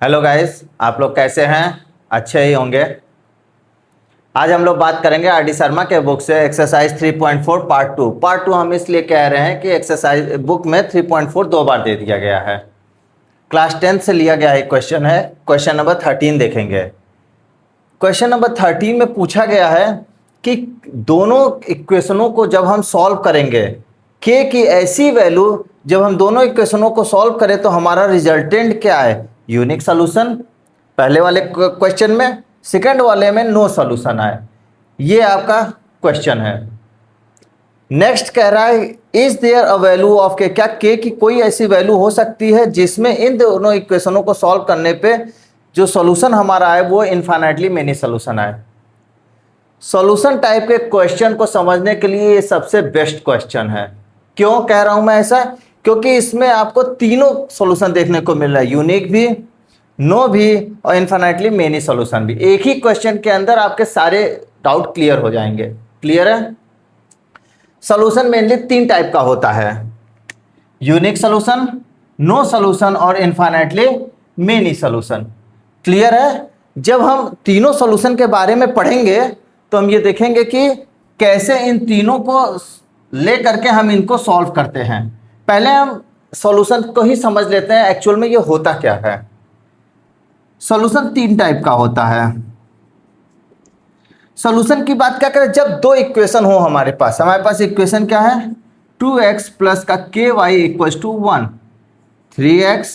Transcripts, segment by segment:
Hello guys, आप लोग कैसे हैं? अच्छे ही होंगे। आज हम लोग बात करेंगे आर डी शर्मा के बुक से एक्सरसाइज 3.4 पार्ट टू हम इसलिए कह रहे हैं कि एक्सरसाइज बुक में 3.4 दो बार दे दिया गया है। क्लास 10 से लिया गया एक क्वेश्चन है। क्वेश्चन नंबर 13 देखेंगे। क्वेश्चन नंबर 13 में पूछा गया है कि दोनों इक्वेशनों को जब हम सॉल्व करेंगे, के की ऐसी वैल्यू जब हम दोनों इक्वेशनों को सॉल्व करें तो हमारा रिजल्टेंट क्या है? Unique solution. पहले वाले क्वेश्चन में, सेकंड वाले में नो सॉल्यूशन आए। ये आपका क्वेश्चन है। नेक्स्ट कह रहा है is there a value of k, क्या के की कोई ऐसी वैल्यू हो सकती है जिसमें इन दोनों इक्वेशनों को सॉल्व करने पे जो सॉल्यूशन हमारा आए वो इनफाइनाइटली मेनी सॉल्यूशन आए। सॉल्यूशन टाइप के क्वेश्चन को समझने के लिए ये सबसे बेस्ट क्वेश्चन है। क्यों कह रहा हूं मैं ऐसा? क्योंकि इसमें आपको तीनों सॉल्यूशन देखने को मिल रहा है, यूनिक भी, नो भी और इनफाइनाइटली मेनी सॉल्यूशन भी। एक ही क्वेश्चन के अंदर आपके सारे डाउट क्लियर हो जाएंगे। क्लियर है? सॉल्यूशन मेनली तीन टाइप का होता है, यूनिक सॉल्यूशन, नो सॉल्यूशन और इनफाइनाइटली मेनी सॉल्यूशन। क्लियर है? जब हम तीनों सॉल्यूशन के बारे में पढ़ेंगे तो हम ये देखेंगे कि कैसे इन तीनों को ले करके हम इनको सॉल्व करते हैं। पहले हम सॉल्यूशन को ही समझ लेते हैं एक्चुअल में ये होता क्या है। सॉल्यूशन तीन टाइप का होता है। सॉल्यूशन की बात क्या करें? जब दो इक्वेशन हो हमारे पास इक्वेशन क्या है? 2x प्लस का ky equals to 1, 3x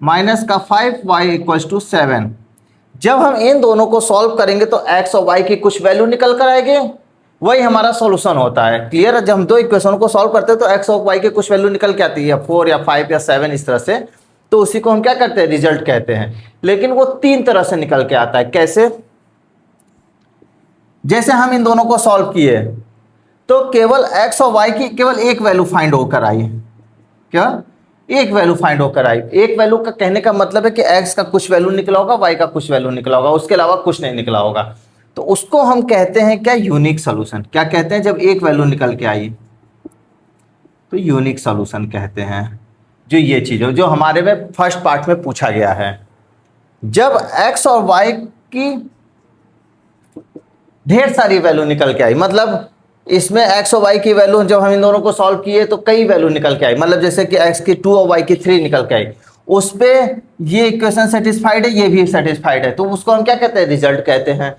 minus का 5y इक्वल्स टू 7। जब हम इन दोनों को सॉल्व करेंगे तो x और y की कुछ वैल्यू निकल कर आएगी, वही हमारा सॉल्यूशन होता है। क्लियर है? जब हम दो इक्वेशनों को सॉल्व करते हैं तो x और y की कुछ वैल्यू निकल के आती है, 4 या 5 या 7 इस तरह से, तो उसी को हम क्या करते हैं? रिजल्ट कहते हैं। लेकिन वो तीन तरह से निकल के आता है। कैसे? जैसे हम इन दोनों को सॉल्व किए तो केवल x और y की केवल एक वैल्यू फाइंड होकर आई। क्या? एक वैल्यू फाइंड होकर आई। एक वैल्यू का कहने का मतलब है कि x का कुछ वैल्यू निकला होगा, y का कुछ वैल्यू निकला होगा, उसके अलावा कुछ नहीं निकला होगा। तो उसको हम कहते हैं क्या? Unique solution. क्या कहते हैं? जब एक वैल्यू निकल के आई तो यूनिक सॉल्यूशन कहते हैं। जो ये चीज हो जो हमारे में फर्स्ट पार्ट में पूछा गया है, जब x और y की ढेर सारी वैल्यू निकल के आई, मतलब इसमें x और y की वैल्यू जब हम इन दोनों को सॉल्व किए तो कई वैल्यू निकल के आई, मतलब जैसे कि x की 2 और y की 3 निकल के आई, उस पे ये इक्वेशन सेटिस्फाइड है, ये भी सेटिस्फाइड है, तो उसको हम क्या कहते हैं? रिजल्ट कहते हैं।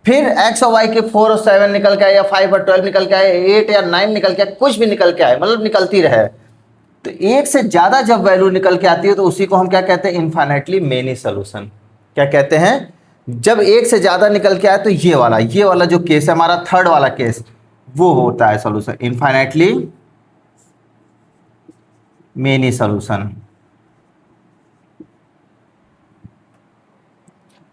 फिर x और y के 4 और 7 निकल के आए, या 5 और 12 निकल के आए, 8 या 9 निकल के आए, कुछ भी निकल के आए, मतलब निकलती रहे। तो एक से ज्यादा जब वैल्यू निकल के आती है तो उसी को हम क्या कहते हैं? Infinitely many solution. क्या कहते हैं? जब एक से ज्यादा निकल के आए तो ये वाला जो केस है हमारा, थर्ड वाला केस, वो होता है solution, infinitely many solution.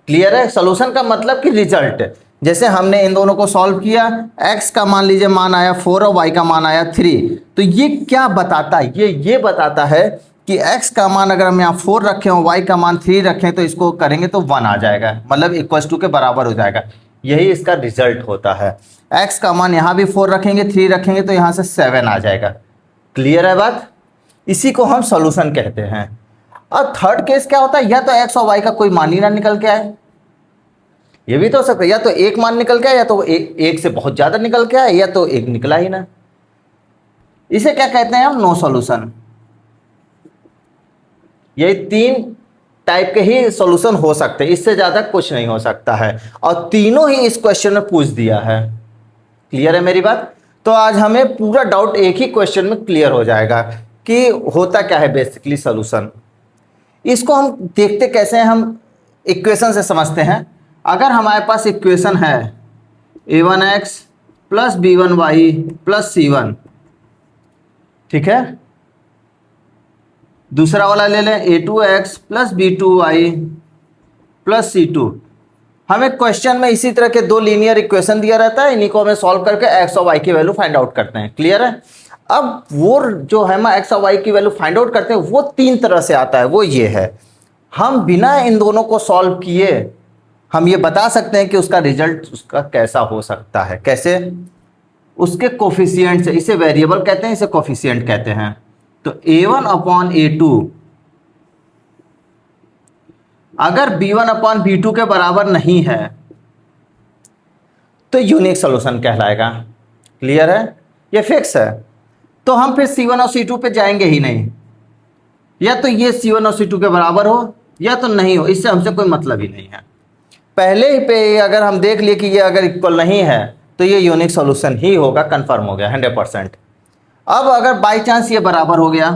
Clear है? सॉल्यूशन का मतलब कि रिजल्ट। जैसे हमने इन दोनों को सॉल्व किया, x का मान लीजिए मान आया 4 और y का मान आया 3, तो ये क्या बताता है? ये बताता है कि x का मान अगर हम यहाँ 4 रखें और y का मान 3 रखें तो इसको करेंगे तो 1 आ जाएगा, मतलब इक्वल्स टू के बराबर हो जाएगा। यही इसका रिजल्ट होता है। x का मान यहाँ भी 4 रखेंगे, 3 रखेंगे तो यहाँ से 7 आ जाएगा। क्लियर है बात? इसी को हम सॉल्यूशन कहते हैं। और थर्ड केस क्या होता है? या तो x और y का कोई मान ही ना निकल के आए, ये भी तो हो सकता है, या तो एक मान निकल के आए, या तो एक से बहुत ज्यादा निकल के आए, या तो एक निकला ही ना। इसे क्या कहते हैं हम? No solution. यही तीन टाइप के ही सॉल्यूशन हो सकते हैं, इससे ज्यादा कुछ नहीं हो सकता है, और तीनों ही इस क्वेश्चन में पूछ दिया है। क्लियर है मेरी बात? तो आज हमें पूरा डाउट एक ही क्वेश्चन में क्लियर हो जाएगा कि होता क्या है बेसिकली सॉल्यूशन। इसको हम देखते कैसे हैं? हम इक्वेशन से समझते हैं। अगर हमारे पास इक्वेशन है a1x plus b1y plus c1, ठीक है, दूसरा वाला ले लें a2x plus b2y plus c2। हमें क्वेश्चन में इसी तरह के दो लीनियर इक्वेशन दिया रहता है, इन्हीं को हमें सॉल्व करके x और y की वैल्यू फाइंड आउट करते हैं। क्लियर है? अब वो जो हम x और y की वैल्यू फाइंड आउट करते हैं वो तीन तरह से आता है। वो ये है, हम बिना इन दोनों को सॉल्व किए हम ये बता सकते हैं कि उसका रिजल्ट उसका कैसा हो सकता है। कैसे? उसके कोफिशिएंट से, इसे वेरिएबल कहते हैं, इसे कोफिशिएंट कहते हैं। तो a1 अपॉन a2 अगर b1 अपॉन b2 के बराबर नहीं है तो यूनिक सॉल्यूशन कहलाएगा। क्लियर है, ये फिक्स है। तो हम फिर C1 और C2 पे जाएंगे ही नहीं, या तो ये C1 और C2 के बराबर हो या तो नहीं हो, इससे हमसे कोई मतलब ही नहीं है। पहले ही पे अगर हम देख लिए कि ये अगर इक्वल नहीं है तो ये यूनिक सॉल्यूशन ही होगा, कंफर्म हो गया 100%। अब अगर बाय चांस ये बराबर हो गया,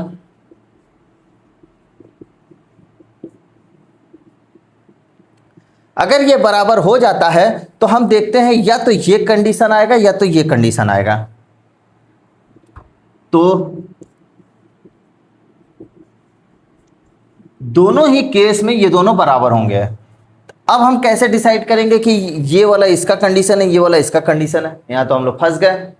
अगर ये बराबर हो जाता है तो हम देखते हैं या तो ये कंडीशन आएगा या तो ये कंडीशन आएगा। तो दोनों ही केस में ये दोनों बराबर होंगे। अब हम कैसे डिसाइड करेंगे कि ये वाला इसका कंडीशन है, ये वाला इसका कंडीशन है? यहां तो हम लोग फंस गए।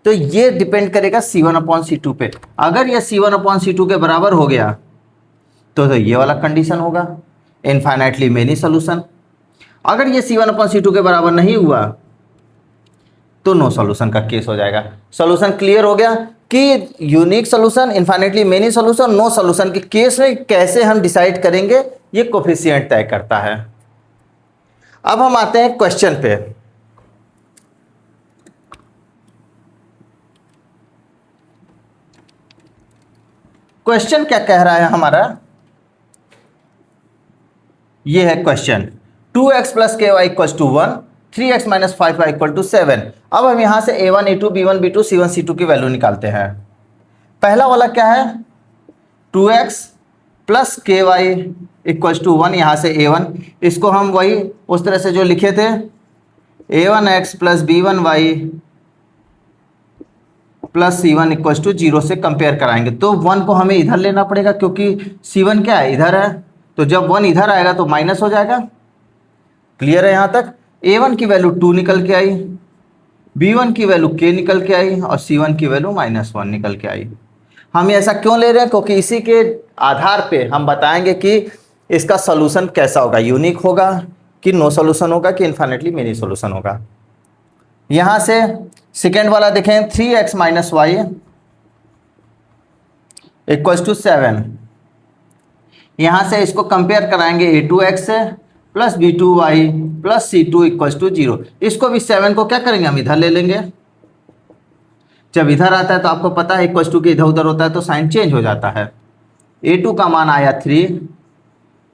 तो ये डिपेंड करेगा C1 अपॉन C2 पे। अगर ये C1 अपॉन C2 के बराबर हो गया तो ये वाला कंडीशन होगा, इनफाइनाइटली मेनी सॉल्यूशन। अगर ये C1 अपॉन C2 के बराबर नहीं हुआ तो नो सॉल्यूशन का केस हो जाएगा। सॉल्यूशन क्लियर हो गया कि unique solution, infinitely many solution, no solution के केस में कैसे हम डिसाइड करेंगे, ये कोफिशिएंट तय करता है। अब हम आते हैं क्वेश्चन पे। क्वेश्चन क्या कह रहा है हमारा, ये है question 2x plus k y equal to 1, 3x minus 5y equal to 7। अब हम यहां से a1 a2 b1 b2 c1 c2 की वैल्यू निकालते हैं। पहला वाला क्या है, 2x plus k y equal to 1, यहां से a1, इसको हम वही उस तरह से जो लिखे थे a1x plus b1y plus c1 equal to 0 से कंपेयर कराएंगे। तो 1 को हमें इधर लेना पड़ेगा क्योंकि c1 क्या है, इधर है। तो जब 1 इधर आएगा तो माइनस हो जाएगा। क्लियर है यहां तक? a1 की वैल्यू 2 निकल के आई, b1 की वैल्यू k निकल के आई और c1 की वैल्यू -1 निकल के आई। हम ऐसा क्यों ले रहे हैं? क्योंकि इसी के आधार पे हम बताएंगे कि इसका सॉल्यूशन कैसा होगा, यूनिक होगा कि नो सॉल्यूशन होगा कि इनफाइनाइटली मेनी सॉल्यूशन होगा। यहां से सेकेंड वाला देखें, 3x minus Y equal to 7। यहां से इसको कंपेयर कराएंगे a2x से plus b2y plus c2 equal to 0। इसको भी 7 को क्या करेंगे, हम इधर ले लेंगे। जब इधर आता है तो आपको पता है इक्वल टू के इधर उधर होता है तो साइन चेंज हो जाता है। a2 का मान आया 3,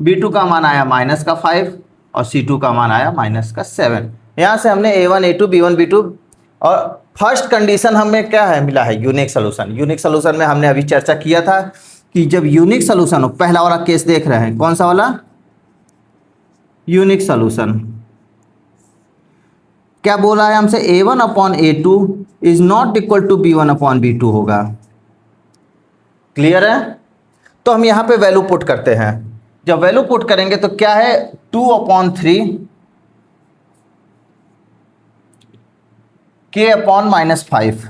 b2 का मान आया -5 और c2 का मान आया -7। यहाँ से हमने a1 a2 b1 b2 और फर्स्ट कंडीशन हमें क्या है मिला है, यूनिक सॉल्यूशन। यूनिक सॉल्यूशन में हमने अभी चर्चा किया था कि जब यूनिक सॉल्यूशन हो, पहला वाला केस देख रहे हैं, कौन सा वाला, यूनिक सॉल्यूशन। क्या बोला है हमसे, a1 upon a2 is not equal to b1 upon b2 होगा। क्लियर है? तो हम यहां पे वैल्यू पुट करते हैं। जब वैल्यू पुट करेंगे तो क्या है, 2/3 k अपॉन -5।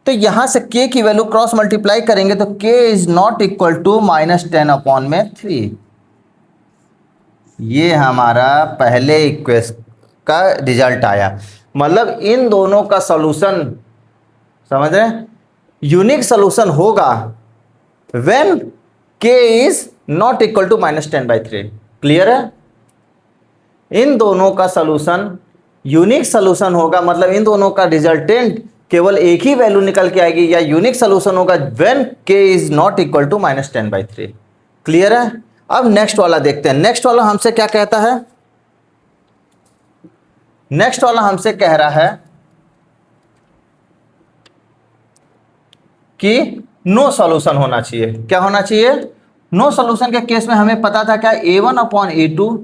तो यहां से k की वैल्यू क्रॉस मल्टीप्लाई करेंगे तो k is not equal to -10/3। ये हमारा पहले इक्वेशन का रिजल्ट आया। मतलब इन दोनों का सॉल्यूशन, समझ रहे हैं, यूनिक सॉल्यूशन होगा when k is not equal to -10/3। Clear है? इन दोनों का सॉल्यूशन यूनिक सॉल्यूशन होगा, मतलब इन दोनों का रिजल्टेंट केवल एक ही वैल्यू निकल के आएगी, या यूनिक सॉल्यूशन होगा when k is not equal to -10/3। Clear है? अब नेक्स्ट वाला देखते हैं। नेक्स्ट वाला हमसे क्या कहता है, नेक्स्ट वाला हमसे कह रहा है कि नो सॉल्यूशन होना चाहिए। क्या होना चाहिए? नो सॉल्यूशन के केस में हमें पता था क्या, a1 upon a2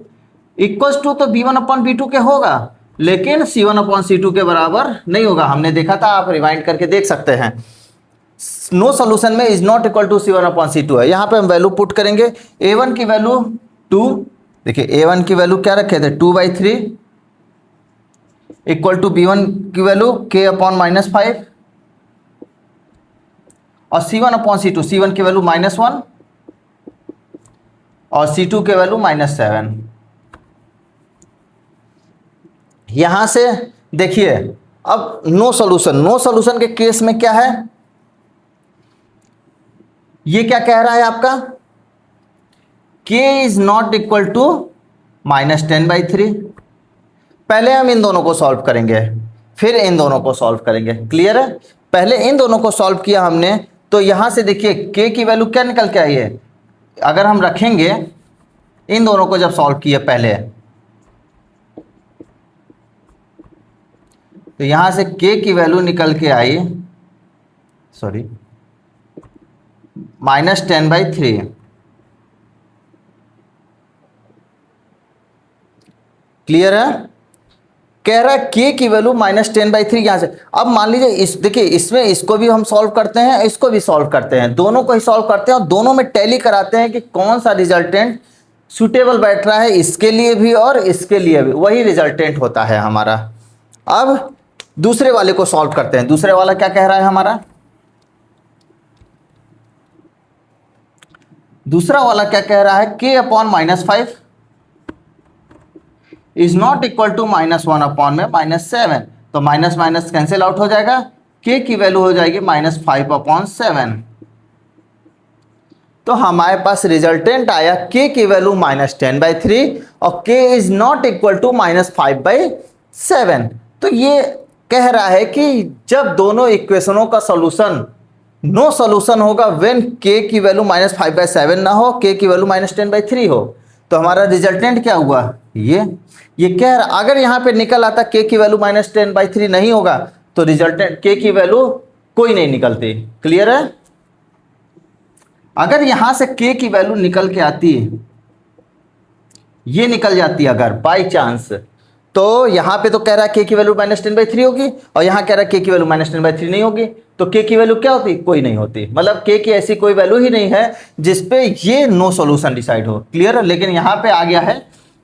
equals to तो b1 अपॉन b2 के होगा, लेकिन c1 अपॉन c2 के बराबर नहीं होगा। हमने देखा था, आप रिवाइंड करके देख सकते हैं। नो सॉल्यूशन में is not equal to c1 upon c2 है। यहां पे हम वैल्यू पुट करेंगे, a1 की वैल्यू 2, देखिए a1 की वैल्यू क्या रखे थे, 2/3 इक्वल टू b1 की वैल्यू k अपॉन -5 और c1 अपॉन c2, c1 की वैल्यू -1 और c2 के वैल्यू -7। यहां से देखिए अब नो सॉल्यूशन, नो सॉल्यूशन के केस में क्या है, ये क्या कह रहा है आपका, k is not equal to -10/3। पहले हम इन दोनों को सॉल्व करेंगे, फिर इन दोनों को सॉल्व करेंगे। क्लियर है? पहले इन दोनों को सॉल्व किया हमने, तो यहां से देखिए k की वैल्यू क्या निकल के आई है। अगर हम रखेंगे इन दोनों को, जब सॉल्व किए पहले, तो यहां से k की वैल्यू निकल के आई, सॉरी, -10/3। क्लियर है? कह रहा है k की वैल्यू -10/3 यहां से। अब मान लीजिए इस, देखिए इसमें इसको भी हम सॉल्व करते हैं, इसको भी सॉल्व करते हैं, दोनों को ही सॉल्व करते हैं और दोनों में टैली कराते हैं कि कौन सा रिजल्टेंट सुटेबल बैठ रहा है, इसके लिए भी और इसके लिए भी, वही रिजल्टेंट होता है हमारा। अब दूसरे वाले को सॉल्व करते हैं। दूसरे वाला क्या कह रहा है हमारा, दूसरा वाला क्या कह रहा है, k/-5 is not equal to -1/7। तो माइनस माइनस कैंसिल आउट हो जाएगा, k की वैल्यू हो जाएगी -5/7। तो हमारे पास रिजल्टेंट आया k की वैल्यू -10/3 और k is not equal to -5/7। तो ये कह रहा है कि जब दोनों इक्वेशनों का सॉल्यूशन नो सॉल्यूशन होगा व्हेन k की वैल्यू -5/7 ना हो, k की वैल्यू -10/3 हो, तो हमारा रिजल्टेंट क्या हुआ, ये कह रहा। अगर यहां पे निकल आता k की वैल्यू -10/3 नहीं होगा, तो रिजल्टेंट k की वैल्यू कोई नहीं निकलती। क्लियर है? अगर यहां से k की वैल्यू निकल के आती, ये निकल जाती अगर बाय चांस, तो यहां पे तो कह रहा है k की वैल्यू -10/3 होगी और यहां कह रहा है k की वैल्यू -10/3 नहीं होगी, तो k की वैल्यू क्या होती, कोई नहीं होती। मतलब k की ऐसी कोई वैल्यू ही नहीं है जिसपे ये नो सॉल्यूशन डिसाइड हो। क्लियर है? लेकिन यहां पे आ गया है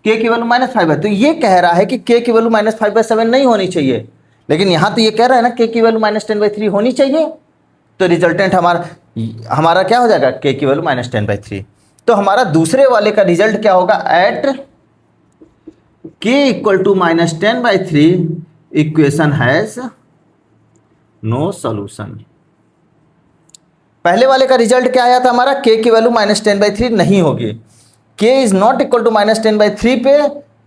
k की वैल्यू -5 है, तो ये कह रहा है कि k की वैल्यू -5/7 नहीं होनी चाहिए, लेकिन यहां तो ये कह रहा है ना k की वैल्यू -10/3 होनी चाहिए। तो रिजल्टेंट हमारा क्या हो जाएगा, k की वैल्यू -10/3। तो हमारा दूसरे वाले का रिजल्ट क्या होगा, at k equal to -10/3 equation has no solution. पहले वाले का रिजल्ट क्या आया था हमारा, k की वैल्यू -10/3 नहीं होगी, k is not equal to -10/3 पे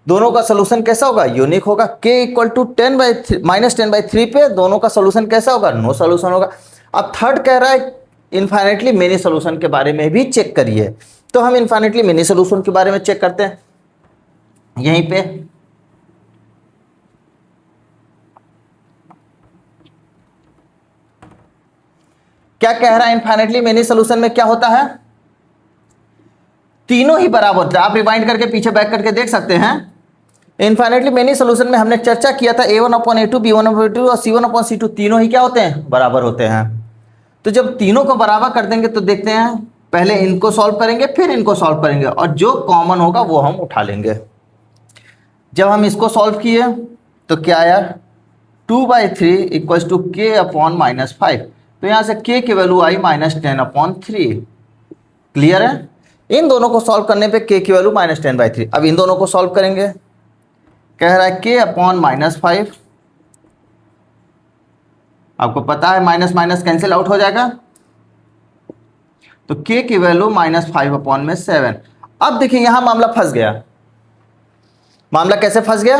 दोनों का सोल्यूशन कैसा होगा, यूनिक होगा। k इक्वल टू -10/3 पे दोनों का सोल्यूशन कैसा होगा, नो सॉल्यूशन होगा। अब थर्ड कह रहा है इनफाइनेटली मेनी सोल्यूशन के बारे में भी चेक करिए, तो हम इनफाइनेटली मेनी सोल्यूशन के बारे में चेक करते हैं। यहीं पे क्या कह रहा है, इनफाइनेटली मेनी सोल्यूशन में क्या होता है, तीनों ही बराबर होता है। आप रिवाइंड करके पीछे बैक करके देख सकते हैं। इनफाइनेटली मेनी सोल्यूशन में हमने चर्चा किया था a1/a2 b1/a2 और c1/c2 तीनों ही क्या होते हैं, बराबर होते हैं। तो जब तीनों को बराबर कर देंगे तो देखते हैं, पहले इनको सॉल्व करेंगे फिर इनको सॉल्व करेंगे और जो कॉमन होगा वो हम उठा लेंगे। जब हम इसको सॉल्व किए तो क्या आया, 2/3 इक्वल्स टू k/-5। तो यहां से k की वैल्यू आई -10/3। क्लियर है? इन दोनों को सॉल्व करने पे k की वैल्यू -10/3। अब इन दोनों को सॉल्व करेंगे, कह रहा है k/-5। आपको पता है माइनस माइनस कैंसिल आउट हो जाएगा, तो k की वैल्यू -5/7। अब देखिए यहां मामला फंस गया। मामला कैसे फंस गया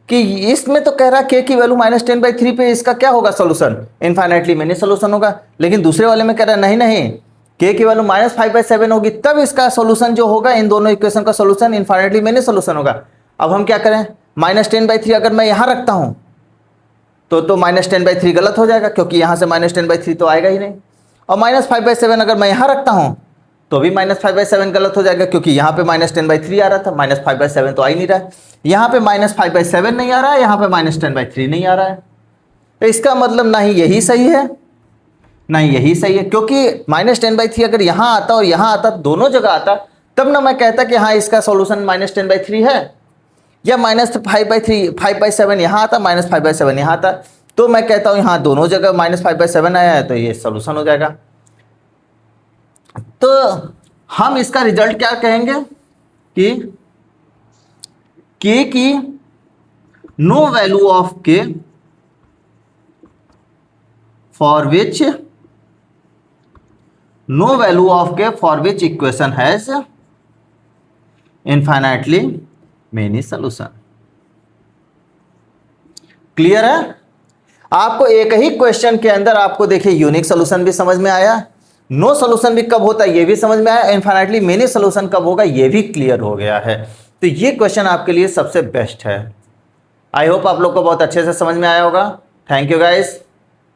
कि इसमें तो कह रहा है k की वैल्यू -10/3 पे इसका क्या होगा सोल्यूशन, इनफाइनाइटली मेनी सोल्यूशन होगा। लेकिन दूसरे वाले में कह रहा है नहीं नहीं, k की वैल्यू -5/7 होगी, तब इसका सोल्यूशन जो होगा, इन दोनों इक्वेशन का सोल्यूशन इनफाइनाइटली मेनी सोल्यूशन होगा। अब हम क्या करें, -10/3 अगर मैं यहां रखता हूं तो -10/3 गलत हो जाएगा, क्योंकि यहां से -10/3 तो आएगा ही नहीं। और -5/7 अगर मैं यहां रखता हूं तो भी -5/7 गलत हो जाएगा, क्योंकि यहाँ पे -10/3 आ रहा था, -5/7 तो आ ही नहीं रहा है। यहाँ पे -5/7 नहीं आ रहा है, यहाँ पे -10/3 नहीं आ रहा है। तो इसका मतलब ना ही यही सही है ना ही यही सही है, क्योंकि -10/3 अगर यहाँ आता और यहाँ आता, दोनों जगह आता, तब ना मैं कहता कि हाँ इसका सॉल्यूशन -10/3 है, या -5/7 यहाँ आता, -5/7 यहाँ आता, तो मैं कहता हूँ यहाँ दोनों जगह -5/7 आया है तो ये सॉल्यूशन हो जाएगा। तो हम इसका रिजल्ट क्या कहेंगे कि k की no value of k for which no value of k for which equation has infinitely many solution. Clear है? आपको एक ही क्वेश्चन के अंदर आपको देखिए यूनिक सोल्यूशन भी समझ में आया, नो सोल्यूशन भी कब होता है ये भी समझ में आया, इनफाइनाइटली मेनी सोल्यूशन कब होगा ये भी क्लियर हो गया है। तो ये क्वेश्चन आपके लिए सबसे बेस्ट है। आई होप आप लोग को बहुत अच्छे से समझ में आया होगा। Thank you guys.